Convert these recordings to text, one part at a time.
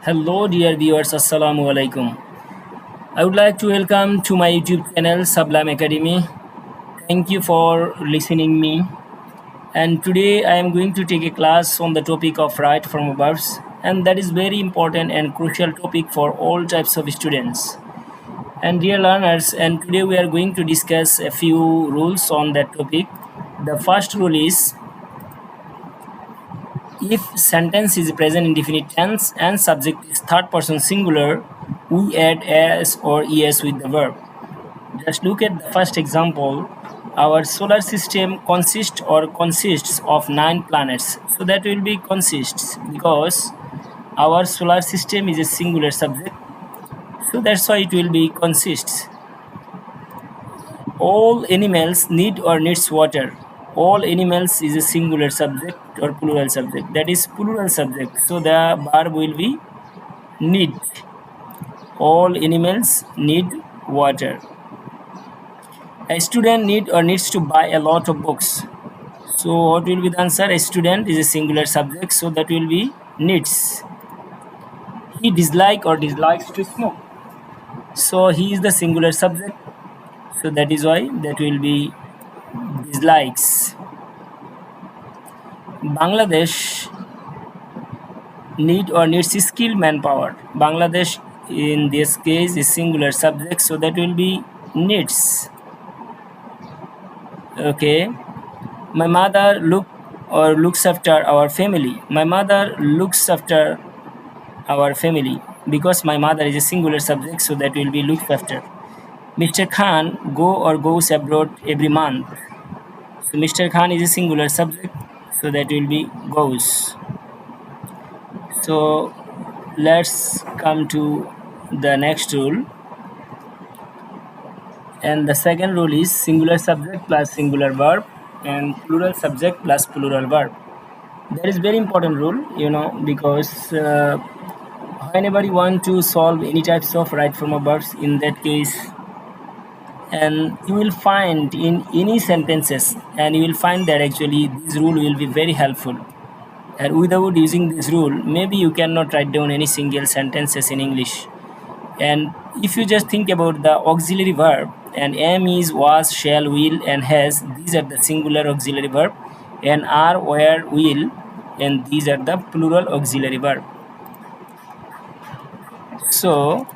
Hello, dear viewers. Assalamu alaikum. I would like to welcome to my YouTube channel Sublime Academy. Thank you for listening me. And today I am going to take a class on the topic of right from verbs, and that is very important and crucial topic for all types of students. And dear learners, and today we are going to discuss a few rules on that topic. The first rule is if sentence is present in definite tense and subject is third person singular, we add s or es with the verb. Just look at the first example. Our solar system consists of 9 planets. So that will be consists because our solar system is a singular subject. So that's why it will be consists. All animals need or needs water. All animals is a singular subject or plural subject. That is plural subject. So the verb will be need. All animals need water. A student needs to buy a lot of books. So what will be the answer? A student is a singular subject, so that will be needs. He dislikes to smoke. So he is the singular subject. So that is why that will be dislikes. Bangladesh needs skilled manpower. Bangladesh in this case is singular subject, so that will be needs. Okay. My mother looks after our family. My mother looks after our family because my mother is a singular subject, so that will be looked after. Mr. Khan goes abroad every month. So Mr. Khan is a singular subject, so that will be goes. So let's come to the next rule. And the second rule is singular subject plus singular verb and plural subject plus plural verb. That is very important rule, because whenever you want to solve any types of right from verbs in that case, and you will find in any sentences, and you will find that actually this rule will be very helpful. And without using this rule, maybe you cannot write down any single sentences in English. And if you just think about the auxiliary verb, and am, is, was, shall, will, and has, these are the singular auxiliary verb, and are, were, will, and these are the plural auxiliary verb. So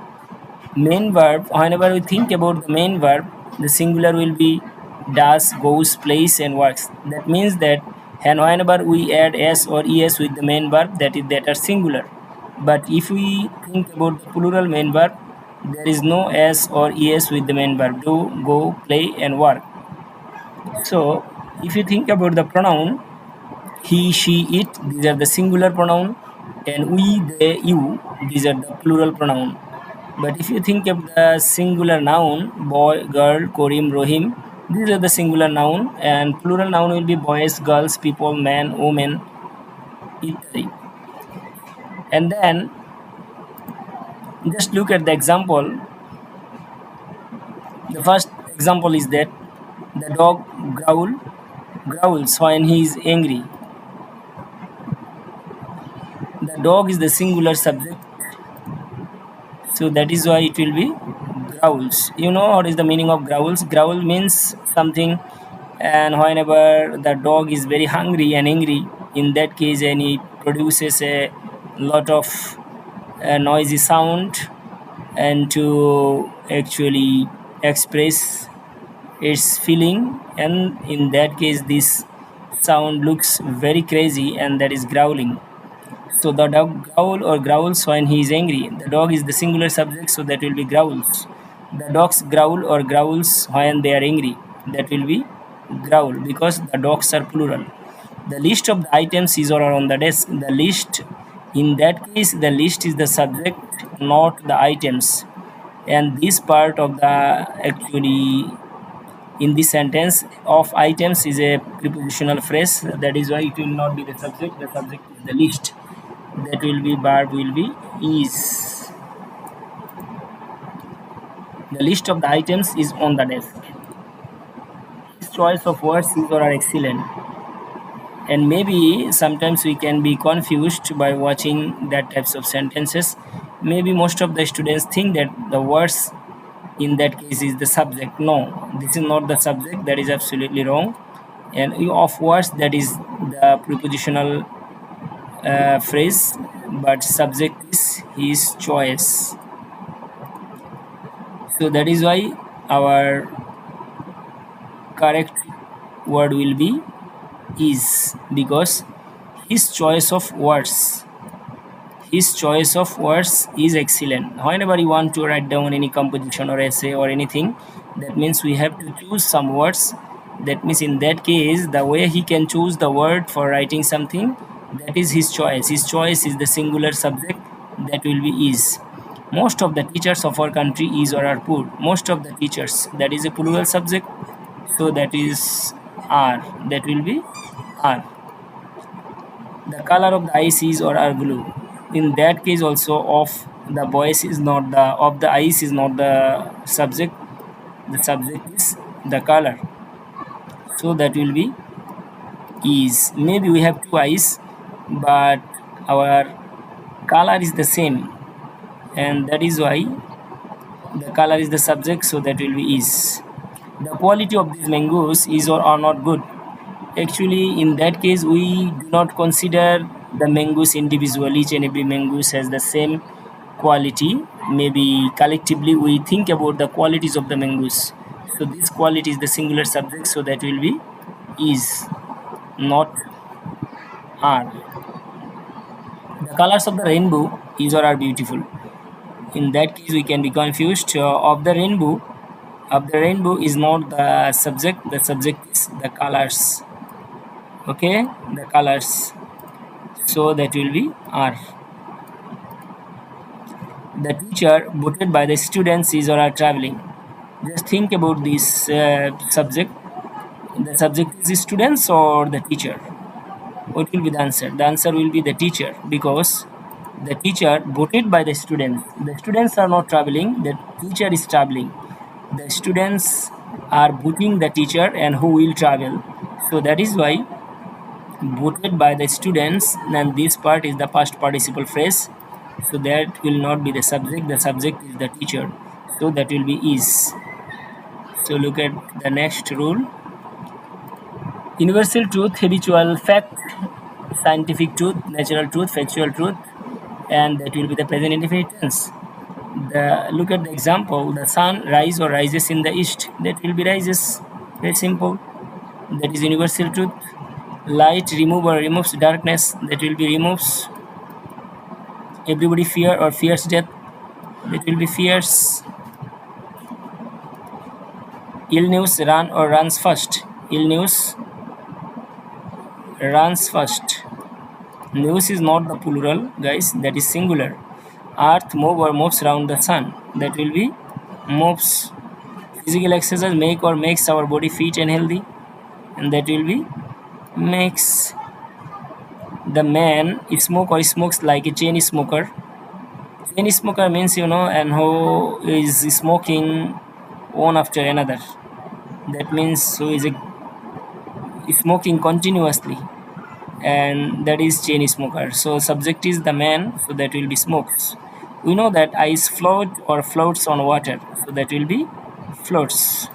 main verb, whenever we think about the main verb, the singular will be does, goes, plays, and works. That means that, and whenever we add s or es with the main verb, that are singular. But if we think about the plural main verb, there is no s or es with the main verb do, go, play, and work. So if you think about the pronoun he, she, it, these are the singular pronoun, and we, they, you, these are the plural pronoun. But if you think of the singular noun, boy, girl, Korim, Rohim, these are the singular noun, and plural noun will be boys, girls, people, men, women, etc. And then just look at the example. The first example is that the dog growls when he is angry. The dog is the singular subject, so that is why it will be growls. You know what is the meaning of growls? Growl means something, and whenever the dog is very hungry and angry, in that case, and it produces a lot of noisy sound, and to actually express its feeling, and in that case this sound looks very crazy, and that is growling. So the dog growls when he is angry. The dog is the singular subject, so that will be growls. The dogs growl or growls when they are angry. That will be growl because the dogs are plural. The list of the items is all on the desk. The list, in that case, the list is the subject, not the items. And this part of the actually in this sentence of items is a prepositional phrase. That is why it will not be the subject. The subject is the list. That will be verb will be is. The list of the items is on the desk. His choice of words is or are excellent. And maybe sometimes we can be confused by watching that types of sentences. Maybe most of the students think that the words in that case is the subject. No, this is not the subject. That is absolutely wrong. And of words, that is the prepositional phrase, but subject is his choice. So that is why our correct word will be is, because his choice of words, his choice of words is excellent. Whenever you want to write down any composition or essay or anything, that means we have to choose some words. That means in that case, the way he can choose the word for writing something, that is his choice. His choice is the singular subject, that will be is. Most of the teachers of our country is or are poor. Most of the teachers, that is a plural subject, so that is are, that will be are. The color of the eyes is or are blue. In that case also, of the boys is not the, of the eyes is not the subject. The subject is the color, so that will be is. Maybe we have two eyes, but our color is the same, and that is why the color is the subject, so that will be is. The quality of these mangoes is or are not good. Actually, in that case, we do not consider the mangoes individually. Each and every mangoes has the same quality. Maybe collectively we think about the qualities of the mangoes. So this quality is the singular subject, so that will be is, not are. The colors of the rainbow is or are beautiful. In that case, we can be confused. Of the rainbow is not the subject. The subject is the colors. Okay, the colors. So that will be are. The teacher voted by the students is or are traveling. Just think about this subject. The subject is the students or the teacher. What will be the answer? The answer will be the teacher, because the teacher voted by the students. The students are not traveling. The teacher is traveling. The students are voting the teacher and who will travel. So that is why voted by the students, and this part is the past participle phrase, so that will not be the subject. The subject is the teacher, so that will be is. So look at the next rule. Universal truth, habitual fact, scientific truth, natural truth, factual truth, and that will be the present indefinite tense. Look at the example. The sun rise or rises in the east, that will be rises. Very simple. That is universal truth. Light remove or removes darkness, that will be removes. Everybody fear or fears death, that will be fears. Ill news run or runs first, ill news runs first. News is not the plural, guys, that is singular. Earth move or moves around the sun, that will be moves. Physical exercise make or makes our body fit and healthy, and that will be makes. The man smoke or smokes like a chain smoker. Chain smoker means, and who is smoking one after another. That means who is smoking continuously, and that is chain smoker. So subject is the man, so that will be smokes. We know that ice float or floats on water, so that will be floats.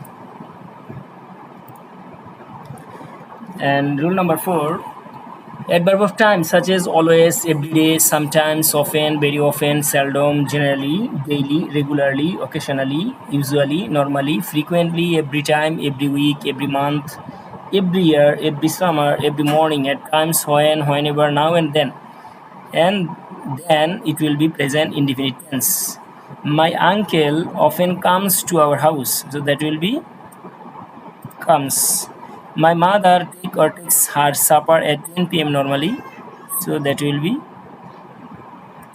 And rule number 4, adverb of time such as always, every day, sometimes, often, very often, seldom, generally, daily, regularly, occasionally, usually, normally, frequently, every time, every week, every month, every year, every summer, every morning, at times, when, whenever, now and then. And then it will be present indefinite tense. My uncle often comes to our house, so that will be comes. My mother takes her supper at 10 p.m. normally, so that will be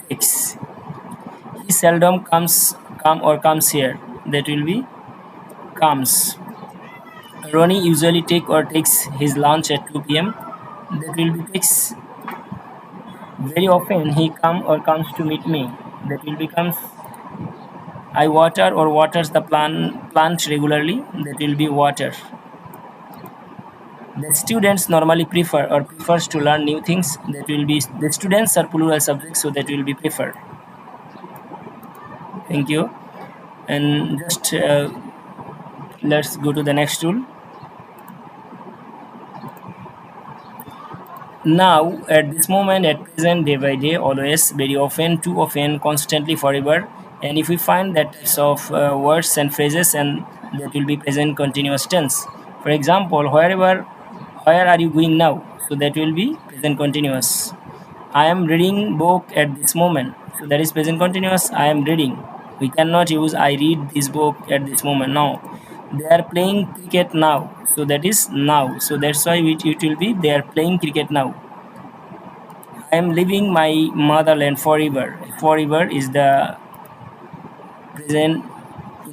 takes. He seldom comes here, that will be comes. Ronnie usually takes his lunch at 2 p.m. That will be takes. Very often he comes to meet me. That will becomes. I water or waters the plant regularly. That will be water. The students normally prefer or prefers to learn new things. That will be the students are plural subject, so that will be prefer. Thank you. And just let's go to the next rule. Now, at this moment, at present, day by day, always, very often, too often, constantly, forever. And if we find that types of words and phrases, and that will be present continuous tense. For example, where are you going now? So that will be present continuous. I am reading book at this moment. So that is present continuous. I am reading. We cannot use I read this book at this moment. No. They are playing cricket now. So that is now. So that's why it will be they are playing cricket now. I am leaving my motherland forever. Forever is the present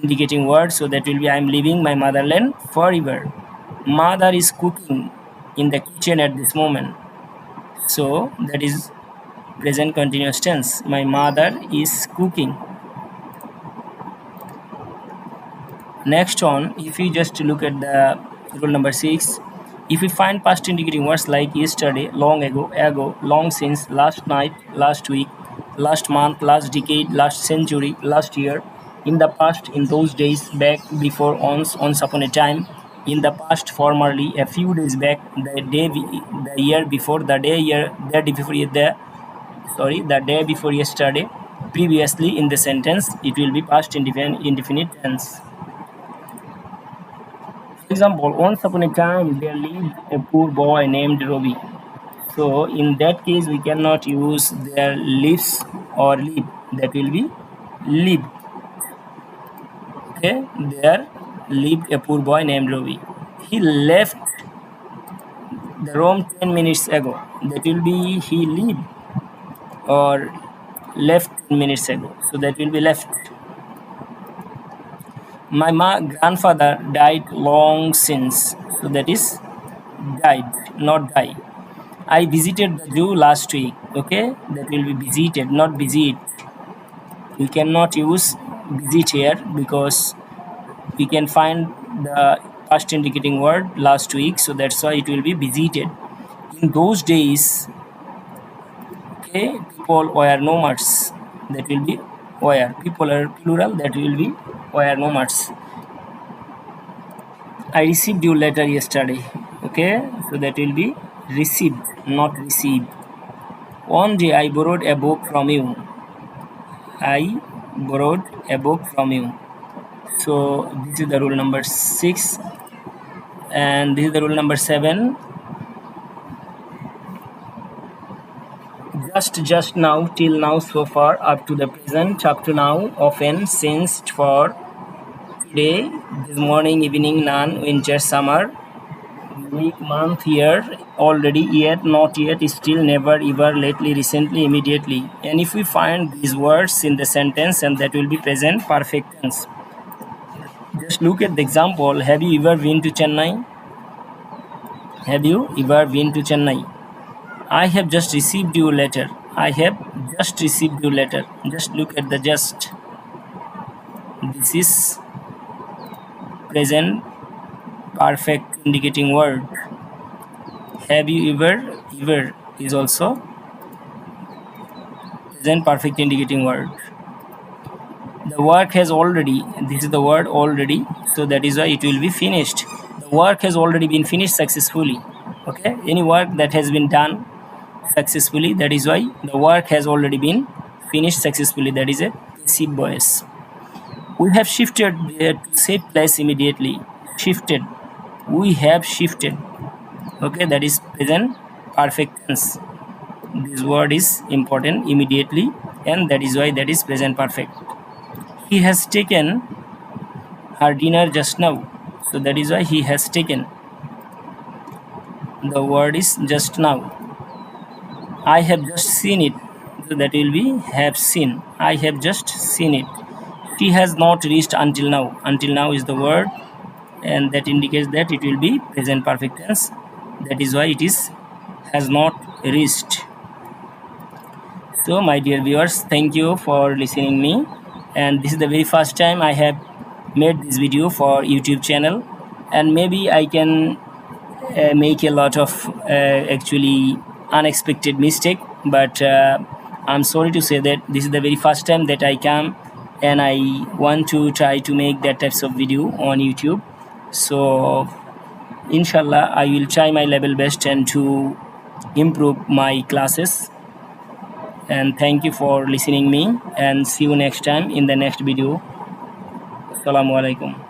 indicating word. So that will be I am leaving my motherland forever. Mother is cooking in the kitchen at this moment. So that is present continuous tense. My mother is cooking. Next on, if you just look at the rule number 6, if we find past indicating words like yesterday, long ago, long since, last night, last week, last month, last decade, last century, last year, in the past, in those days, back, before, once upon a time, in the past, formerly, a few days back, the year before, the day before yesterday, previously in the sentence, it will be past indefinite tense. For example, once upon a time there lived a poor boy named Robbie. So in that case we cannot use their lives or live. That will be live. Okay, there lived a poor boy named Robbie. He left the room 10 minutes ago. That will be he lived or left 10 minutes ago. So that will be left. My grandfather died long since. So that is died, not die. I visited the zoo last week. Okay, that will be visited, not visit. We cannot use visit here because we can find the past indicating word last week, so that's why it will be visited. In those days, okay, people were nomads. That will be were. People are plural. That will be were nomads. I received your letter yesterday. Okay, so that will be received, not received. One day I borrowed a book from you. I borrowed a book from you. So this is the rule number 6, and this is the rule number 7. Just now, till now, so far, up to the present, up to now, often, since, for, today, this morning, evening, none, winter, summer, week, month, year, already, yet, not yet, still, never, ever, lately, recently, immediately. And if we find these words in the sentence, and that will be present perfect tense. Just look at the example. Have you ever been to Chennai? Have you ever been to Chennai? I have just received your letter. I have just received your letter. Just look at the just. This is present perfect indicating word. Have you ever is also present perfect indicating word. The work has already, this is the word already, so that is why it will be finished. The work has already been finished successfully. Okay, any work that has been done successfully, that is why the work has already been finished successfully. That is a passive voice. We have shifted to safe place immediately. Shifted. We have shifted. Okay, that is present perfect tense. This word is important, immediately, and that is why that is present perfect. He has taken her dinner just now. So that is why he has taken. The word is just now. I have just seen it. So that will be have seen. I have just seen it. She has not reached until now. Until now is the word, and that indicates that it will be present perfect tense. That is why it is has not reached. So my dear viewers, thank you for listening me, and this is the very first time I have made this video for YouTube channel, and maybe I can make a lot of actually unexpected mistake, but I'm sorry to say that this is the very first time that I come and I want to try to make that types of video on YouTube. So inshallah I will try my level best and to improve my classes. And thank you for listening me, and see you next time in the next video. Assalamu alaikum.